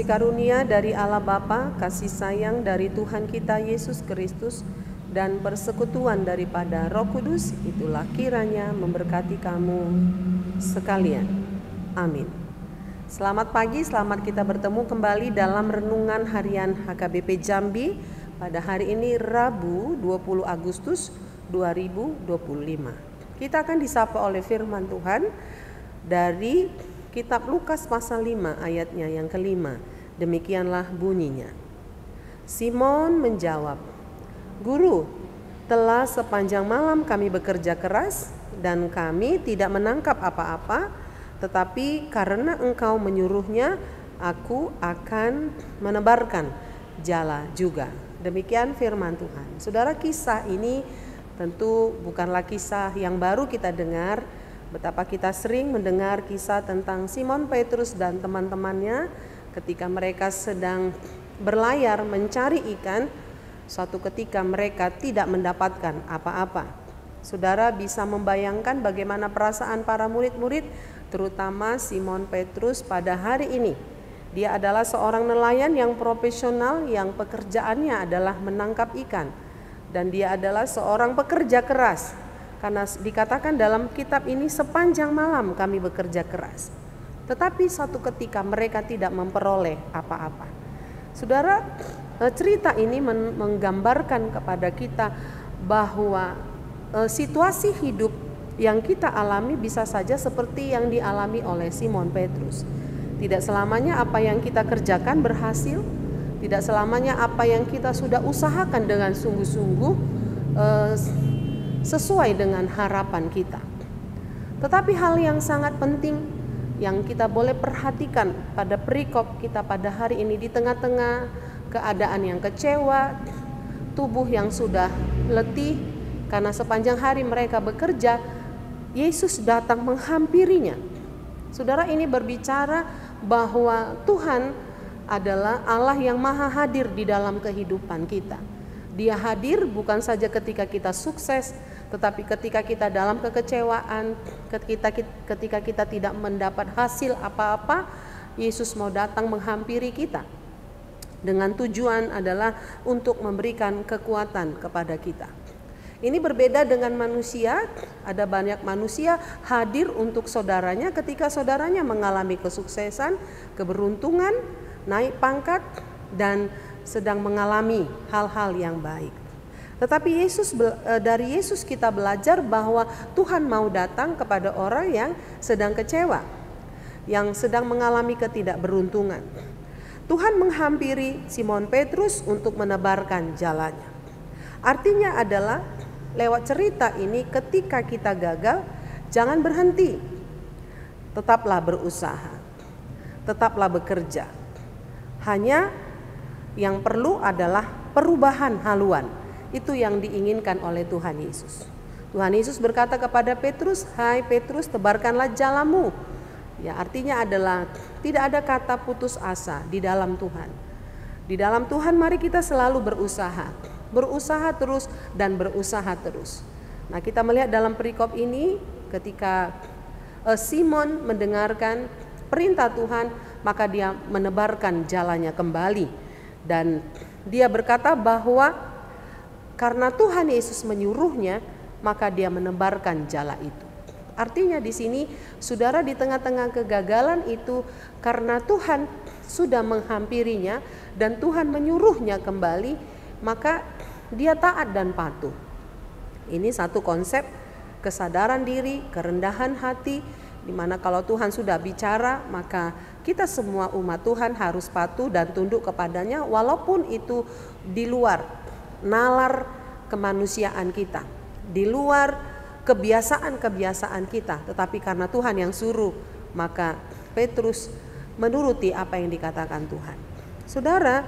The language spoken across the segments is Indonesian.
karunia dari Allah Bapa, kasih sayang dari Tuhan kita Yesus Kristus, dan persekutuan daripada Roh Kudus itulah kiranya memberkati kamu sekalian. Amin. Selamat pagi, selamat kita bertemu kembali dalam renungan harian HKBP Jambi pada hari ini Rabu 20 Agustus 2025. Kita akan disapa oleh firman Tuhan dari kitab Lukas pasal 5 ayatnya yang kelima. Demikianlah bunyinya. Simon menjawab, "Guru, telah sepanjang malam kami bekerja keras dan kami tidak menangkap apa-apa, tetapi karena engkau menyuruhnya, aku akan menebarkan jala juga." Demikian firman Tuhan. Saudara, kisah ini tentu bukanlah kisah yang baru kita dengar. Betapa kita sering mendengar kisah tentang Simon Petrus dan teman-temannya ketika mereka sedang berlayar mencari ikan. Suatu ketika mereka tidak mendapatkan apa-apa. Saudara bisa membayangkan bagaimana perasaan para murid-murid, terutama Simon Petrus pada hari ini. Dia adalah seorang nelayan yang profesional yang pekerjaannya adalah menangkap ikan. Dan dia adalah seorang pekerja keras. Karena dikatakan dalam kitab ini sepanjang malam kami bekerja keras. Tetapi suatu ketika mereka tidak memperoleh apa-apa. Saudara, cerita ini menggambarkan kepada kita bahwa situasi hidup yang kita alami bisa saja seperti yang dialami oleh Simon Petrus. Tidak selamanya apa yang kita kerjakan berhasil. Tidak selamanya apa yang kita sudah usahakan dengan sungguh-sungguh sesuai dengan harapan kita. Tetapi hal yang sangat penting yang kita boleh perhatikan pada perikop kita pada hari ini, di tengah-tengah keadaan yang kecewa, tubuh yang sudah letih karena sepanjang hari mereka bekerja, Yesus datang menghampirinya. Saudara, ini berbicara bahwa Tuhan adalah Allah yang maha hadir di dalam kehidupan kita. Dia hadir bukan saja ketika kita sukses, tetapi ketika kita dalam kekecewaan, ketika kita tidak mendapat hasil apa-apa, Yesus mau datang menghampiri kita. Dengan tujuan adalah untuk memberikan kekuatan kepada kita. Ini berbeda dengan manusia. Ada banyak manusia hadir untuk saudaranya ketika saudaranya mengalami kesuksesan, keberuntungan, naik pangkat, dan sedang mengalami hal-hal yang baik. Tetapi dari Yesus kita belajar bahwa Tuhan mau datang kepada orang yang sedang kecewa, yang sedang mengalami ketidakberuntungan. Tuhan menghampiri Simon Petrus untuk menebarkan jalannya. Artinya adalah lewat cerita ini, ketika kita gagal, jangan berhenti. Tetaplah berusaha, tetaplah bekerja. Hanya yang perlu adalah perubahan haluan. Itu yang diinginkan oleh Tuhan Yesus. Tuhan Yesus berkata kepada Petrus, "Hai Petrus, tebarkanlah jalamu." Ya, artinya adalah tidak ada kata putus asa di dalam Tuhan. Di dalam Tuhan mari kita selalu berusaha. Berusaha terus dan berusaha terus. Nah, kita melihat dalam perikop ini ketika Simon mendengarkan perintah Tuhan, maka dia menebarkan jalannya kembali. Dan dia berkata bahwa karena Tuhan Yesus menyuruhnya, maka dia menebarkan jala itu. Artinya di sini, saudara, di tengah-tengah kegagalan itu, karena Tuhan sudah menghampirinya dan Tuhan menyuruhnya kembali, maka dia taat dan patuh. Ini satu konsep kesadaran diri, kerendahan hati, di mana kalau Tuhan sudah bicara, maka kita semua umat Tuhan harus patuh dan tunduk kepadanya, walaupun itu di luar nalar kemanusiaan kita, di luar kebiasaan-kebiasan kita. Tetapi karena Tuhan yang suruh, maka Petrus menuruti apa yang dikatakan Tuhan. Saudara,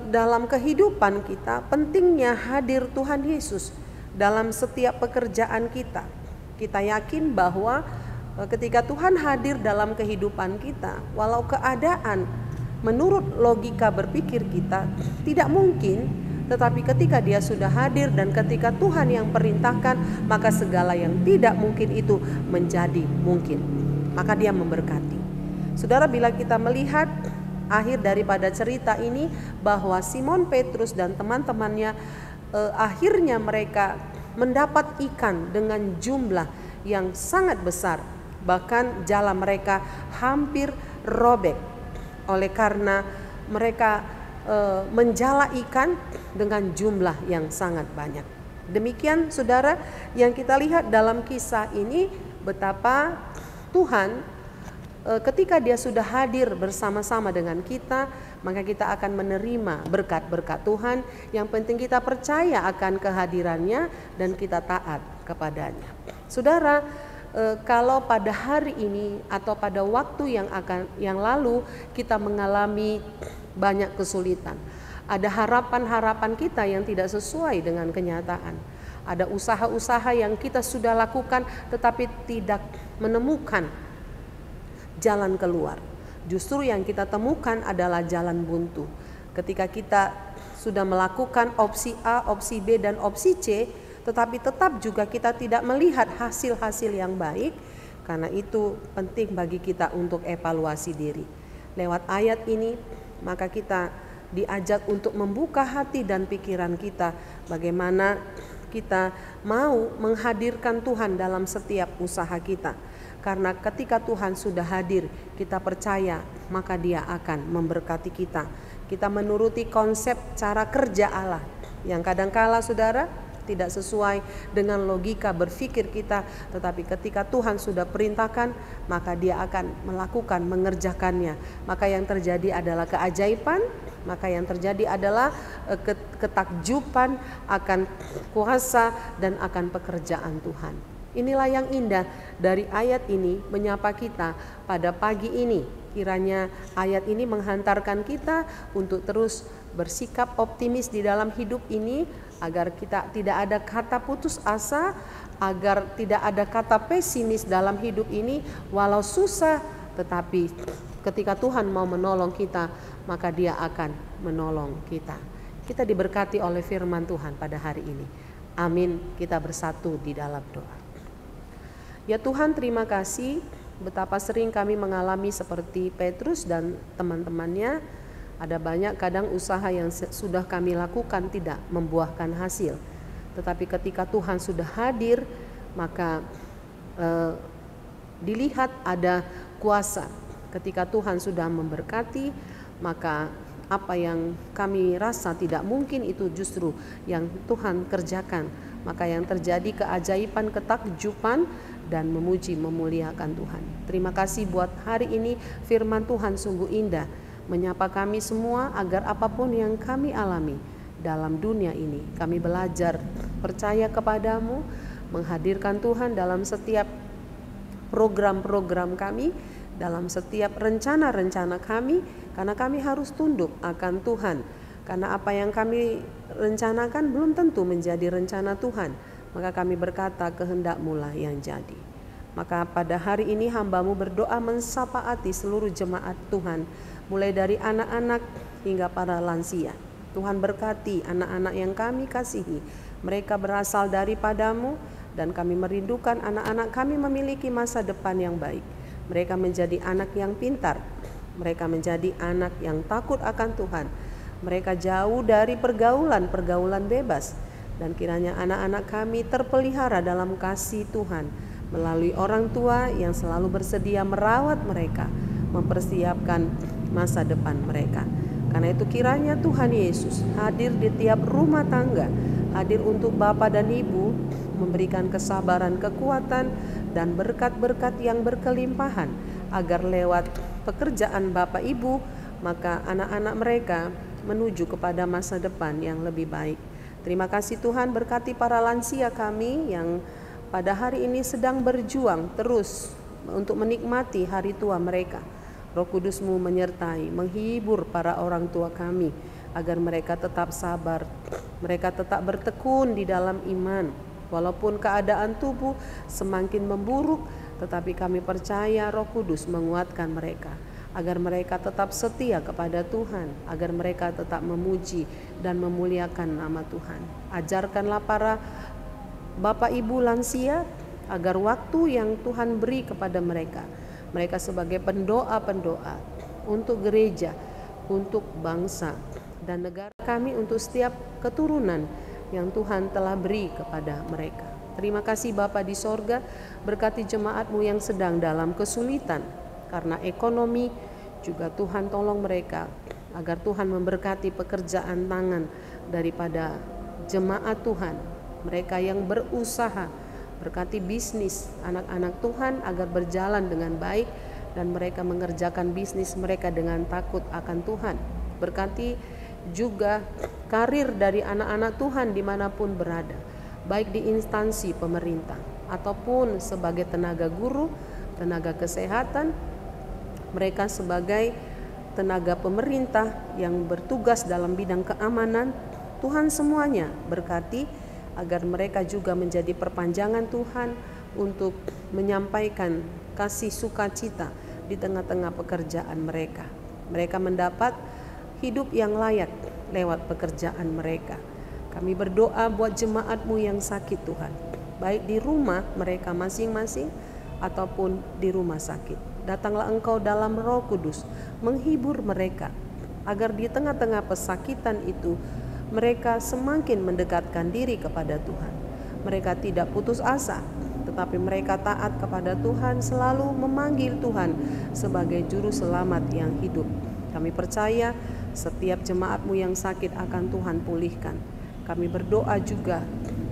dalam kehidupan kita pentingnya hadir Tuhan Yesus dalam setiap pekerjaan kita. Kita yakin bahwa ketika Tuhan hadir dalam kehidupan kita, walau keadaan menurut logika berpikir kita tidak mungkin, tetapi ketika Dia sudah hadir dan ketika Tuhan yang perintahkan, maka segala yang tidak mungkin itu menjadi mungkin. Maka Dia memberkati. Saudara, bila kita melihat akhir daripada cerita ini bahwa Simon Petrus dan teman-temannya akhirnya mereka mendapat ikan dengan jumlah yang sangat besar. Bahkan jala mereka hampir robek oleh karena mereka menjala ikan dengan jumlah yang sangat banyak. Demikian saudara yang kita lihat dalam kisah ini, betapa Tuhan ketika dia sudah hadir bersama-sama dengan kita, maka kita akan menerima berkat-berkat Tuhan. Yang penting kita percaya akan kehadirannya dan kita taat kepadanya. Saudara, kalau pada hari ini atau pada waktu yang lalu kita mengalami banyak kesulitan, ada harapan-harapan kita yang tidak sesuai dengan kenyataan, ada usaha-usaha yang kita sudah lakukan tetapi tidak menemukan jalan keluar. Justru yang kita temukan adalah jalan buntu. Ketika kita sudah melakukan opsi A, opsi B, dan opsi C, tetapi tetap juga kita tidak melihat hasil-hasil yang baik. Karena itu penting bagi kita untuk evaluasi diri. Lewat ayat ini, maka kita diajak untuk membuka hati dan pikiran kita, bagaimana kita mau menghadirkan Tuhan dalam setiap usaha kita. Karena ketika Tuhan sudah hadir, kita percaya, maka Dia akan memberkati kita. Kita menuruti konsep cara kerja Allah yang kadangkala saudara tidak sesuai dengan logika berpikir kita, tetapi ketika Tuhan sudah perintahkan, maka Dia akan melakukan, mengerjakannya. Maka yang terjadi adalah keajaiban, maka yang terjadi adalah ketakjuban akan kuasa dan akan pekerjaan Tuhan. Inilah yang indah dari ayat ini menyapa kita pada pagi ini. Kiranya ayat ini menghantarkan kita untuk terus bersikap optimis di dalam hidup ini, agar kita tidak ada kata putus asa, agar tidak ada kata pesimis dalam hidup ini. Walau susah, tetapi ketika Tuhan mau menolong kita, maka Dia akan menolong kita. Kita diberkati oleh firman Tuhan pada hari ini. Amin. Kita bersatu di dalam doa. Ya Tuhan, terima kasih betapa sering kami mengalami seperti Petrus dan teman-temannya. Ada banyak kadang usaha yang sudah kami lakukan tidak membuahkan hasil. Tetapi ketika Tuhan sudah hadir, maka dilihat ada kuasa. Ketika Tuhan sudah memberkati, maka apa yang kami rasa tidak mungkin itu justru yang Tuhan kerjakan. Maka yang terjadi keajaiban, ketakjuban, dan memuji memuliakan Tuhan. Terima kasih buat hari ini, firman Tuhan sungguh indah, menyapa kami semua agar apapun yang kami alami dalam dunia ini, kami belajar percaya kepadamu, menghadirkan Tuhan dalam setiap program-program kami, dalam setiap rencana-rencana kami, karena kami harus tunduk akan Tuhan. Karena apa yang kami rencanakan belum tentu menjadi rencana Tuhan, maka kami berkata kehendak-Mu lah yang jadi. Maka pada hari ini hamba-Mu berdoa mensapaati seluruh jemaat Tuhan, mulai dari anak-anak hingga para lansia. Tuhan berkati anak-anak yang kami kasihi, mereka berasal daripada-Mu, dan kami merindukan anak-anak kami memiliki masa depan yang baik. Mereka menjadi anak yang pintar, mereka menjadi anak yang takut akan Tuhan. Mereka jauh dari pergaulan bebas, dan kiranya anak-anak kami terpelihara dalam kasih Tuhan melalui orang tua yang selalu bersedia merawat mereka, mempersiapkan masa depan mereka. Karena itu kiranya Tuhan Yesus hadir di tiap rumah tangga, hadir untuk Bapak dan Ibu, memberikan kesabaran, kekuatan, dan berkat-berkat yang berkelimpahan, agar lewat pekerjaan Bapak Ibu, maka anak-anak mereka menuju kepada masa depan yang lebih baik. Terima kasih Tuhan, berkati para lansia kami yang pada hari ini sedang berjuang terus untuk menikmati hari tua mereka. Roh Kudus-Mu menyertai, menghibur para orang tua kami, agar mereka tetap sabar, mereka tetap bertekun di dalam iman. Walaupun keadaan tubuh semakin memburuk, tetapi kami percaya Roh Kudus menguatkan mereka, agar mereka tetap setia kepada Tuhan, agar mereka tetap memuji dan memuliakan nama Tuhan. Ajarkanlah para Bapak Ibu lansia, agar waktu yang Tuhan beri kepada mereka, mereka sebagai pendoa-pendoa untuk gereja, untuk bangsa dan negara kami, untuk setiap keturunan yang Tuhan telah beri kepada mereka. Terima kasih Bapa di sorga, berkati jemaat-Mu yang sedang dalam kesulitan karena ekonomi, juga Tuhan tolong mereka agar Tuhan memberkati pekerjaan tangan daripada jemaat Tuhan, mereka yang berusaha. Berkati bisnis anak-anak Tuhan agar berjalan dengan baik dan mereka mengerjakan bisnis mereka dengan takut akan Tuhan. Berkati juga karir dari anak-anak Tuhan dimanapun berada, baik di instansi pemerintah ataupun sebagai tenaga guru, tenaga kesehatan, mereka sebagai tenaga pemerintah yang bertugas dalam bidang keamanan. Tuhan semuanya berkati agar mereka juga menjadi perpanjangan Tuhan untuk menyampaikan kasih sukacita di tengah-tengah pekerjaan mereka. Mereka mendapat hidup yang layak lewat pekerjaan mereka. Kami berdoa buat jemaat-Mu yang sakit Tuhan, baik di rumah mereka masing-masing ataupun di rumah sakit. Datanglah Engkau dalam Roh Kudus menghibur mereka, agar di tengah-tengah pesakitan itu mereka semakin mendekatkan diri kepada Tuhan. Mereka tidak putus asa, tetapi mereka taat kepada Tuhan, selalu memanggil Tuhan sebagai juru selamat yang hidup. Kami percaya setiap jemaat-Mu yang sakit akan Tuhan pulihkan. Kami berdoa juga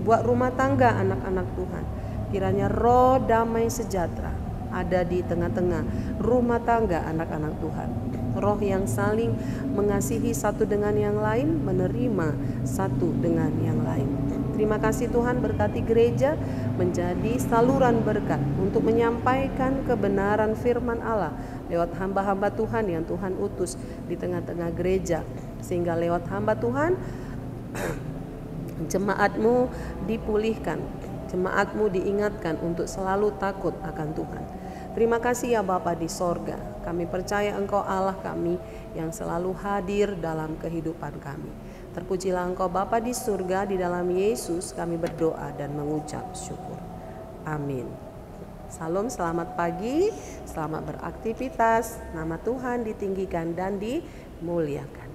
buat rumah tangga anak-anak Tuhan. Kiranya roh damai sejahtera ada di tengah-tengah rumah tangga anak-anak Tuhan. Roh yang saling mengasihi satu dengan yang lain, menerima satu dengan yang lain. Terima kasih Tuhan, berkati gereja menjadi saluran berkat untuk menyampaikan kebenaran firman Allah lewat hamba-hamba Tuhan yang Tuhan utus di tengah-tengah gereja, sehingga lewat hamba Tuhan jemaat-Mu dipulihkan, jemaat-Mu diingatkan untuk selalu takut akan Tuhan. Terima kasih ya Bapa di sorga, kami percaya Engkau Allah kami yang selalu hadir dalam kehidupan kami. Terpujilah Engkau Bapa di surga, di dalam Yesus kami berdoa dan mengucap syukur. Amin. Salam, selamat pagi, selamat beraktivitas, nama Tuhan ditinggikan dan dimuliakan.